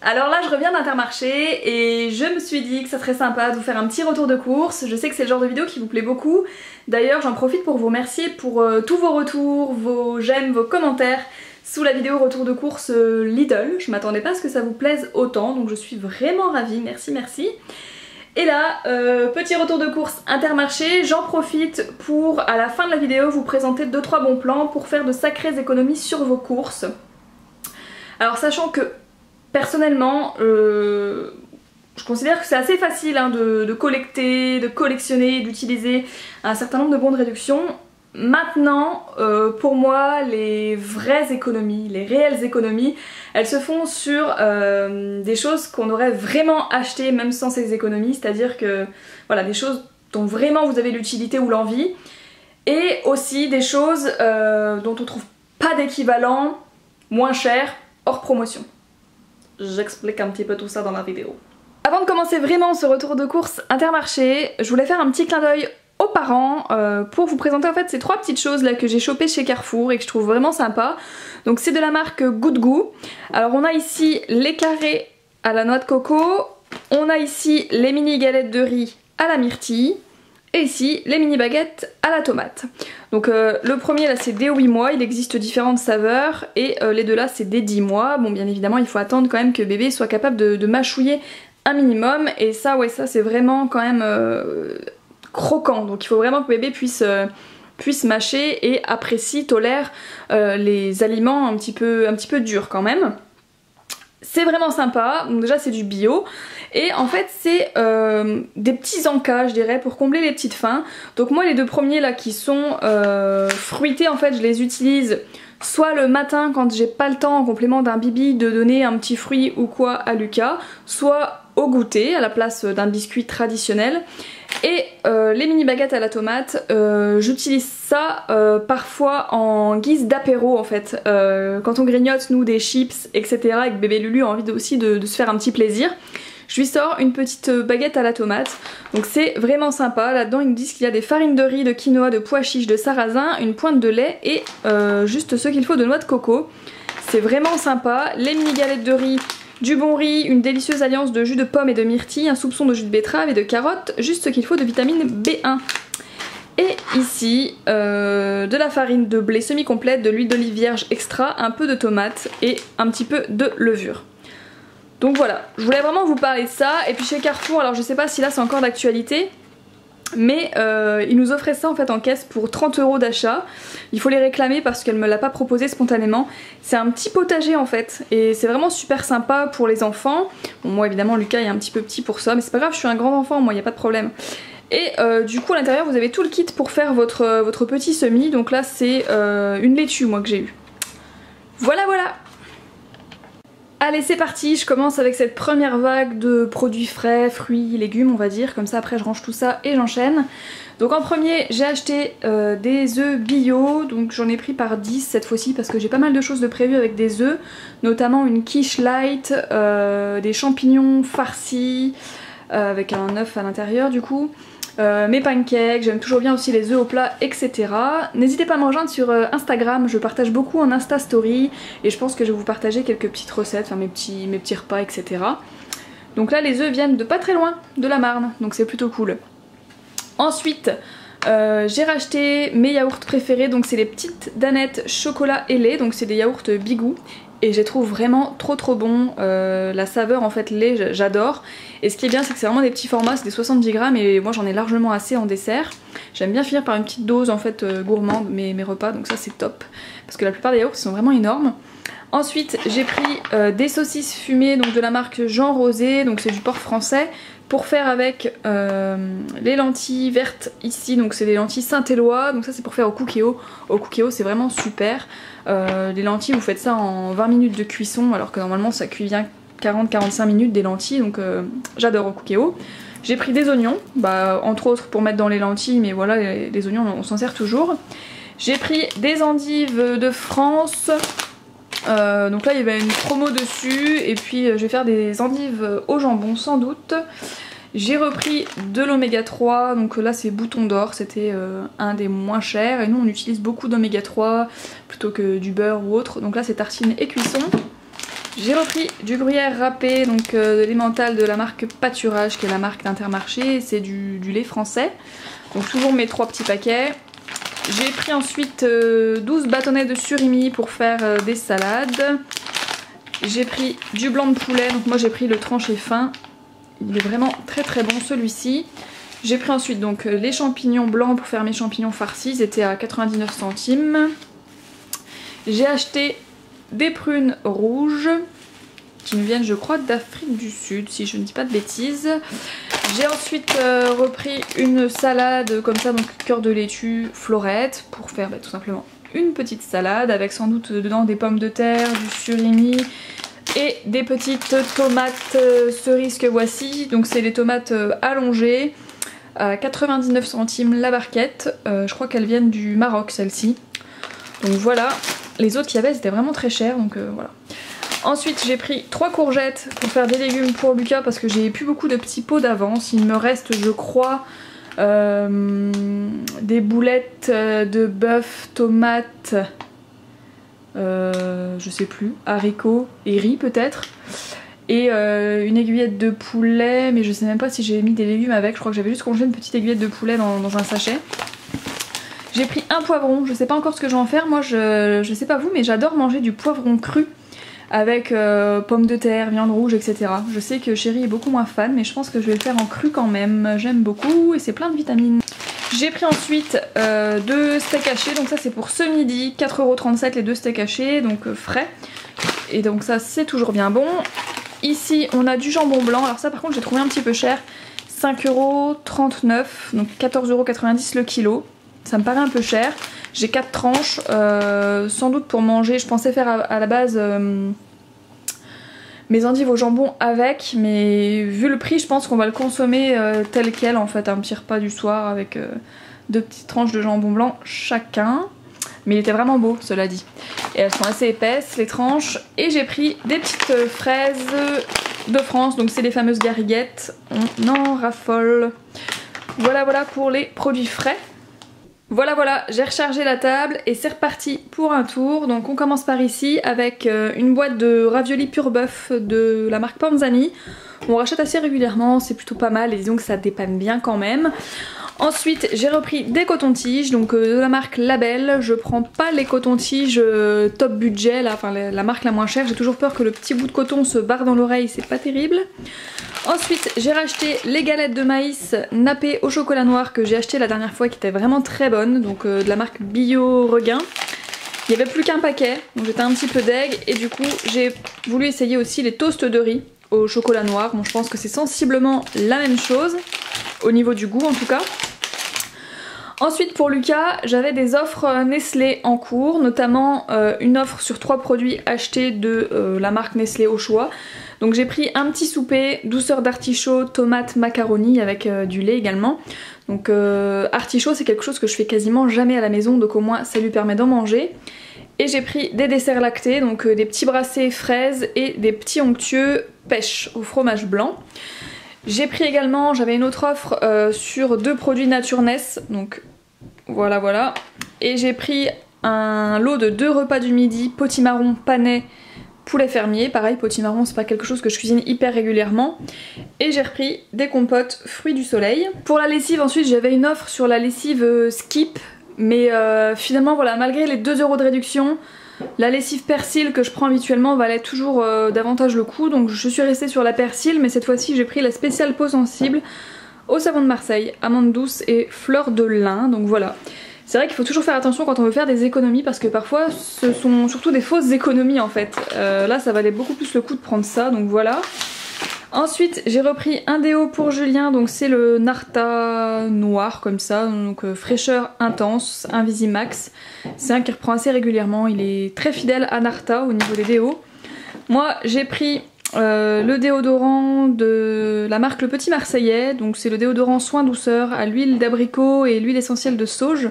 Alors là je reviens d'Intermarché et je me suis dit que ça serait sympa de vous faire un petit retour de course. Je sais que c'est le genre de vidéo qui vous plaît beaucoup. D'ailleurs j'en profite pour vous remercier pour tous vos retours, vos j'aime, vos commentaires sous la vidéo retour de course Lidl. Je m'attendais pas à ce que ça vous plaise autant, donc je suis vraiment ravie, merci. Et là, petit retour de course Intermarché, j'en profite pour à la fin de la vidéo vous présenter 2-3 bons plans pour faire de sacrées économies sur vos courses. Alors sachant que personnellement, je considère que c'est assez facile hein, de collecter, de collectionner, d'utiliser un certain nombre de bons de réduction. Maintenant, pour moi, les vraies économies, les réelles économies, elles se font sur des choses qu'on aurait vraiment achetées même sans ces économies, c'est-à-dire que voilà, des choses dont vraiment vous avez l'utilité ou l'envie, et aussi des choses dont on trouve pas d'équivalent, moins cher, hors promotion. J'explique un petit peu tout ça dans la vidéo. Avant de commencer vraiment ce retour de course Intermarché, je voulais faire un petit clin d'œil aux parents pour vous présenter en fait ces 3 petites choses là que j'ai chopées chez Carrefour et que je trouve vraiment sympa. Donc c'est de la marque Good Goût. Alors on a ici les carrés à la noix de coco, on a ici les mini galettes de riz à la myrtille et ici les mini baguettes à la tomate. Donc le premier là c'est dès 8 mois, il existe différentes saveurs et les deux là c'est dès 10 mois. Bon bien évidemment il faut attendre quand même que bébé soit capable de mâchouiller un minimum et ça ouais ça c'est vraiment quand même croquant, donc il faut vraiment que bébé puisse mâcher et apprécie, tolère les aliments un petit peu durs quand même. C'est vraiment sympa, donc déjà c'est du bio et en fait c'est des petits encas je dirais pour combler les petites faims. Donc moi les 2 premiers là qui sont fruités en fait je les utilise soit le matin quand j'ai pas le temps en complément d'un bibi de donner un petit fruit ou quoi à Lucas, soit au goûter à la place d'un biscuit traditionnel. Et les mini baguettes à la tomate, j'utilise ça parfois en guise d'apéro en fait. Quand on grignote nous des chips etc et que bébé Lulu a envie aussi de se faire un petit plaisir, je lui sors une petite baguette à la tomate. Donc c'est vraiment sympa. Là-dedans ils nous disent qu'il y a des farines de riz, de quinoa, de pois chiches, de sarrasin, une pointe de lait et juste ce qu'il faut de noix de coco. C'est vraiment sympa. Les mini galettes de riz, du bon riz, une délicieuse alliance de jus de pomme et de myrtille, un soupçon de jus de betterave et de carotte, juste ce qu'il faut de vitamine B1. Et ici, de la farine de blé semi-complète, de l'huile d'olive vierge extra, un peu de tomate et un petit peu de levure. Donc voilà, je voulais vraiment vous parler de ça. Et puis chez Carrefour, alors je sais pas si là c'est encore d'actualité, mais ils nous offraient ça en fait en caisse pour 30 € d'achat. Il faut les réclamer parce qu'elle me l'a pas proposé spontanément. C'est un petit potager en fait et c'est vraiment super sympa pour les enfants. Bon moi évidemment Lucas est un petit peu petit pour ça mais c'est pas grave, je suis un grand enfant moi, y a pas de problème. Et du coup à l'intérieur vous avez tout le kit pour faire votre petit semis. Donc là c'est une laitue moi que j'ai eu. Voilà. Allez c'est parti, je commence avec cette première vague de produits frais, fruits, légumes on va dire, comme ça après je range tout ça et j'enchaîne. Donc en premier j'ai acheté des œufs bio, donc j'en ai pris par 10 cette fois-ci parce que j'ai pas mal de choses de prévues avec des œufs, notamment une quiche light, des champignons farcis avec un œuf à l'intérieur du coup. Mes pancakes, j'aime toujours bien aussi les œufs au plat, etc. N'hésitez pas à me rejoindre sur Instagram, je partage beaucoup en Insta Story et je pense que je vais vous partager quelques petites recettes, enfin mes petits repas, etc. Donc là les œufs viennent de pas très loin, de la Marne, donc c'est plutôt cool. Ensuite j'ai racheté mes yaourts préférés, donc c'est les petites danettes chocolat et lait, donc c'est des yaourts Bigou. Et je les trouve vraiment trop bon, la saveur en fait lait j'adore. Et ce qui est bien c'est que c'est vraiment des petits formats, c'est des 70 grammes et moi j'en ai largement assez en dessert. J'aime bien finir par une petite dose en fait gourmande mes repas, donc ça c'est top. Parce que la plupart des yaourts sont vraiment énormes. Ensuite j'ai pris des saucisses fumées donc de la marque Jean Rosé, donc c'est du porc français. Pour faire avec les lentilles vertes ici, donc c'est des lentilles Saint-Éloi, donc ça c'est pour faire au cookéo. Au cookéo c'est vraiment super. Les lentilles vous faites ça en 20 minutes de cuisson alors que normalement ça cuit bien 40-45 minutes des lentilles, donc j'adore au cookéo. J'ai pris des oignons, entre autres pour mettre dans les lentilles, mais voilà les oignons on s'en sert toujours. J'ai pris des endives de France. Donc là il y avait une promo dessus et puis je vais faire des endives au jambon sans doute. J'ai repris de l'oméga 3, donc là c'est Bouton d'Or, c'était un des moins chers et nous on utilise beaucoup d'oméga 3 plutôt que du beurre ou autre, donc là c'est tartine et cuisson. J'ai repris du gruyère râpé, donc de l'emmental de la marque Pâturage, qui est la marque d'Intermarché, c'est du lait français. Donc toujours mes 3 petits paquets. J'ai pris ensuite 12 bâtonnets de surimi pour faire des salades. J'ai pris du blanc de poulet, donc moi j'ai pris le tranché fin. Il est vraiment très très bon celui-ci. J'ai pris ensuite donc les champignons blancs pour faire mes champignons farcis, ils étaient à 99 centimes. J'ai acheté des prunes rouges qui nous viennent je crois d'Afrique du Sud si je ne dis pas de bêtises. J'ai ensuite repris une salade comme ça, donc cœur de laitue, florette, pour faire tout simplement une petite salade avec sans doute dedans des pommes de terre, du surimi et des petites tomates cerises que voici. Donc c'est les tomates allongées à 99 centimes la barquette. Je crois qu'elles viennent du Maroc celles-ci. Donc voilà, les autres qu'il y avait c'était vraiment très cher, donc voilà. Ensuite j'ai pris 3 courgettes pour faire des légumes pour Lucas parce que j'ai plus beaucoup de petits pots d'avance. Il me reste je crois des boulettes de bœuf, tomates, je sais plus, haricots et riz peut-être. Et une aiguillette de poulet, mais je sais même pas si j'ai mis des légumes avec, je crois que j'avais juste congelé une petite aiguillette de poulet dans un sachet. J'ai pris un poivron, je sais pas encore ce que je vais en faire, moi je sais pas vous mais j'adore manger du poivron cru avec pommes de terre, viande rouge, etc. Je sais que Chérie est beaucoup moins fan mais je pense que je vais le faire en cru quand même, j'aime beaucoup et c'est plein de vitamines. J'ai pris ensuite 2 steaks hachés, donc ça c'est pour ce midi, 4,37 € les 2 steaks hachés, donc frais. Et donc ça c'est toujours bien bon. Ici on a du jambon blanc, alors ça par contre j'ai trouvé un petit peu cher, 5,39 €, donc 14,90 € le kilo. Ça me paraît un peu cher. J'ai 4 tranches, sans doute pour manger. Je pensais faire à la base mes endives au jambon avec, mais vu le prix je pense qu'on va le consommer tel quel en fait, un petit repas du soir avec 2 petites tranches de jambon blanc chacun. Mais il était vraiment beau cela dit. Et elles sont assez épaisses les tranches. Et j'ai pris des petites fraises de France, donc c'est les fameuses gariguettes. On en raffole. Voilà voilà pour les produits frais. Voilà voilà, j'ai rechargé la table et c'est reparti pour un tour. Donc on commence par ici avec une boîte de raviolis pur bœuf de la marque Panzani. On rachète assez régulièrement, c'est plutôt pas mal et disons que ça dépanne bien quand même. Ensuite j'ai repris des cotons-tiges, donc de la marque Label. Je prends pas les cotons-tiges top budget, là, enfin la marque la moins chère. J'ai toujours peur que le petit bout de coton se barre dans l'oreille, c'est pas terrible. Ensuite j'ai racheté les galettes de maïs nappées au chocolat noir que j'ai acheté la dernière fois qui étaient vraiment très bonnes, donc de la marque Bio Regain. Il n'y avait plus qu'un paquet, donc j'étais un petit peu deg et du coup j'ai voulu essayer aussi les toasts de riz au chocolat noir. Bon je pense que c'est sensiblement la même chose, au niveau du goût en tout cas. Ensuite pour Lucas, j'avais des offres Nestlé en cours, notamment une offre sur 3 produits achetés de la marque Nestlé au choix. Donc j'ai pris un petit souper, douceur d'artichaut, tomate, macaroni avec du lait également. Donc artichaut c'est quelque chose que je fais quasiment jamais à la maison, donc au moins ça lui permet d'en manger. Et j'ai pris des desserts lactés, donc des petits brassés fraises et des petits onctueux pêche au fromage blanc. J'ai pris également, j'avais une autre offre sur 2 produits Naturness, donc voilà voilà. Et j'ai pris un lot de 2 repas du midi, potimarron, panais, poulet fermier. Pareil, potimarron c'est pas quelque chose que je cuisine hyper régulièrement. Et j'ai repris des compotes fruits du soleil. Pour la lessive ensuite j'avais une offre sur la lessive Skip, mais finalement voilà, malgré les 2 € de réduction, la lessive persil que je prends habituellement valait toujours davantage le coup, donc je suis restée sur la persil, mais cette fois-ci j'ai pris la spéciale peau sensible au savon de Marseille, amande douce et fleur de lin, donc voilà. C'est vrai qu'il faut toujours faire attention quand on veut faire des économies parce que parfois ce sont surtout des fausses économies en fait. Là ça valait beaucoup plus le coup de prendre ça, donc voilà. Ensuite j'ai repris un déo pour Julien, donc c'est le Narta noir comme ça, donc fraîcheur intense, Invisimax. C'est un qui reprend assez régulièrement, il est très fidèle à Narta au niveau des déos. Moi j'ai pris le déodorant de la marque Le Petit Marseillais, donc c'est le déodorant soin douceur à l'huile d'abricot et l'huile essentielle de sauge,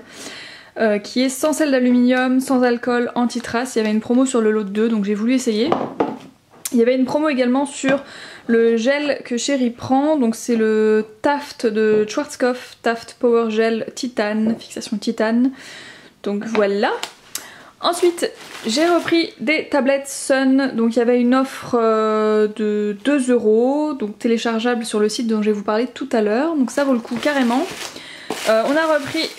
qui est sans sel d'aluminium, sans alcool, anti-trace. Il y avait une promo sur le lot de 2, donc j'ai voulu essayer. Il y avait une promo également sur le gel que Chérie prend, donc c'est le Taft de Schwarzkopf, Taft Power Gel Titane, fixation titane. Donc voilà. Ensuite, j'ai repris des tablettes Sun, donc il y avait une offre de 2 €, donc téléchargeable sur le site dont je vais vous parler tout à l'heure, donc ça vaut le coup carrément. On a repris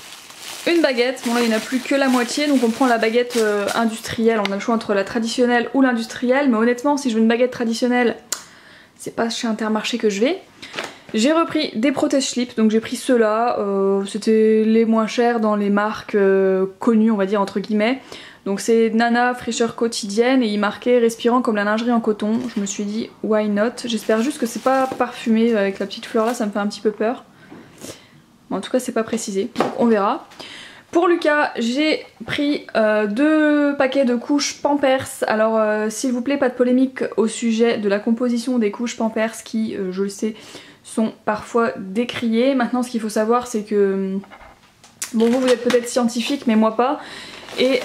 une baguette, bon là il n'y en a plus que la moitié, donc on prend la baguette industrielle, on a le choix entre la traditionnelle ou l'industrielle, mais honnêtement si je veux une baguette traditionnelle, c'est pas chez Intermarché que je vais. J'ai repris des protège-slips, donc j'ai pris ceux-là, c'était les moins chers dans les marques connues on va dire entre guillemets. Donc c'est Nana fraîcheur quotidienne et il marquait respirant comme la lingerie en coton. Je me suis dit why not. J'espère juste que c'est pas parfumé avec la petite fleur là, ça me fait un petit peu peur. Bon, en tout cas c'est pas précisé, donc on verra. Pour Lucas, j'ai pris 2 paquets de couches Pampers. Alors s'il vous plaît, pas de polémique au sujet de la composition des couches Pampers qui, je le sais, sont parfois décriées. Maintenant ce qu'il faut savoir c'est que, bon vous êtes peut-être scientifique mais moi pas. Et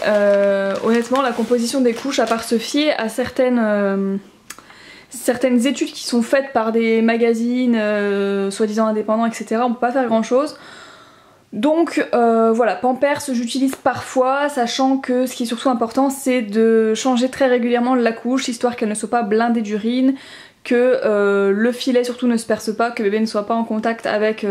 honnêtement la composition des couches, à part se fier à certaines études qui sont faites par des magazines soi-disant indépendants etc, on peut pas faire grand chose. Donc voilà, Pampers j'utilise parfois, sachant que ce qui est surtout important c'est de changer très régulièrement la couche, histoire qu'elle ne soit pas blindée d'urine, que le filet surtout ne se perce pas, que bébé ne soit pas en contact avec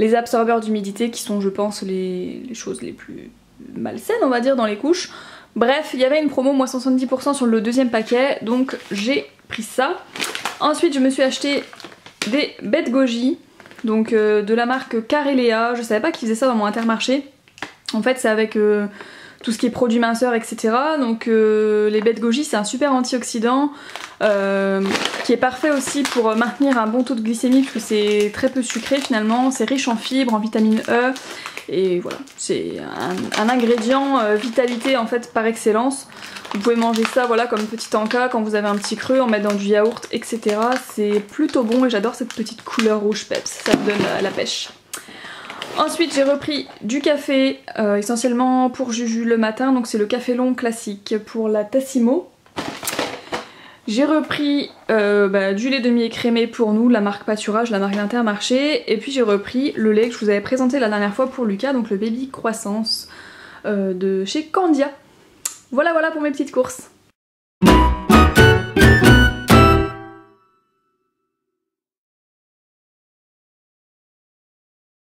les absorbeurs d'humidité qui sont je pense les choses les plus malsaines on va dire dans les couches. Bref, il y avait une promo moins 70% sur le 2e paquet, donc j'ai pris ça. Ensuite je me suis acheté des bêtes goji, donc de la marque Carelea. Je savais pas qu'ils faisaient ça dans mon Intermarché. En fait c'est avec tout ce qui est produits minceurs etc. Donc les bêtes goji c'est un super antioxydant qui est parfait aussi pour maintenir un bon taux de glycémie parce que c'est très peu sucré finalement. C'est riche en fibres, en vitamine E. Et voilà, c'est un ingrédient vitalité en fait par excellence. Vous pouvez manger ça voilà comme petit encas quand vous avez un petit creux, en mettre dans du yaourt etc. C'est plutôt bon et j'adore cette petite couleur rouge peps, ça me donne la pêche. Ensuite j'ai repris du café, essentiellement pour Juju le matin, donc c'est le café long classique pour la Tassimo. J'ai repris du lait demi-écrémé pour nous, la marque Pâturage, la marque d'Intermarché. Et puis j'ai repris le lait que je vous avais présenté la dernière fois pour Lucas, donc le Baby Croissance de chez Candia. Voilà pour mes petites courses.